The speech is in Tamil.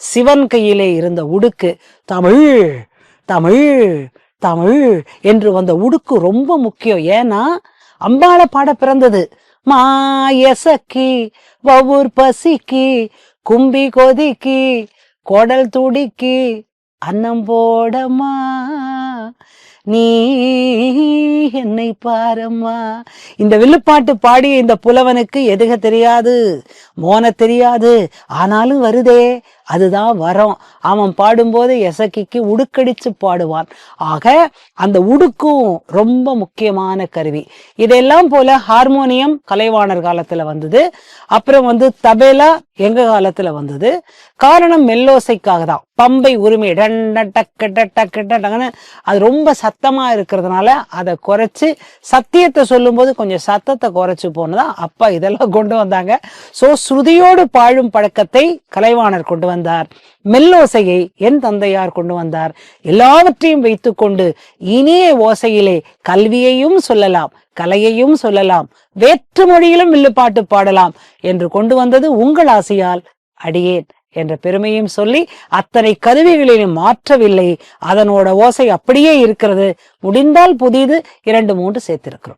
சிவன் கையிலே இருந்த உடுக்கு. தமிழ் தமிழ் தமிழ் என்று வந்த உடுக்கு ரொம்ப முக்கியம். ஏன்னா அம்பாள பாட பிறந்தது. மாயசக்கி வவுர் பசிக்கு கும்பி கொதிக்கி கோடல் துடிக்கி அன்னம் போடமா நீ என்னை பாரம்மா. இந்த வில்லுப்பாட்டு பாடிய இந்த புலவனுக்கு எதுக தெரியாது, மோன தெரியாது, ஆனாலும் வருதே, அதுதான் வரம். அவன் பாடும்போது எசக்கிக்கு உடுக்கடிச்சு பாடுவான். ஆக அந்த உடுக்கும் ரொம்ப முக்கியமான கருவி. இதெல்லாம் போல ஹார்மோனியம் கலைவாணர் காலத்துல வந்தது. அப்புறம் தபேலா எங்க காலத்துல வந்தது. காரணம் மெல்லோசைக்காக தான். பம்பை உரிமை அது ரொம்ப சத்தமா இருக்கிறதுனால அதை குறைச்சு சத்தியத்தை சொல்லும் போது கொஞ்சம் சத்தத்தை குறைச்சு போனதான் அப்பா இதெல்லாம் கொண்டு வந்தாங்க. சோ ஸ்ருதியோடு பாழும் பழக்கத்தை கலைவாணர் கொண்டு வந்தார். மெல்லோசையை என் தந்தையார் கொண்டு வந்தார். எல்லாவற்றையும் வைத்துக்கொண்டு இனிய ஓசையிலே கல்வியையும் சொல்லலாம், கலையையும் சொல்லலாம், வேற்று மொழியிலும் வில்லுப்பாட்டு பாடலாம் என்று கொண்டு வந்தது உங்கள் ஆசையால் அடியேன் என்ற பெருமையும் சொல்லி அத்தனை கருவிகளையும் மாற்றவில்லை. அதனோட ஓசை அப்படியே இருக்கிறது. முடிந்தால் புதிது 2, 3 சேர்த்திருக்கிறோம்.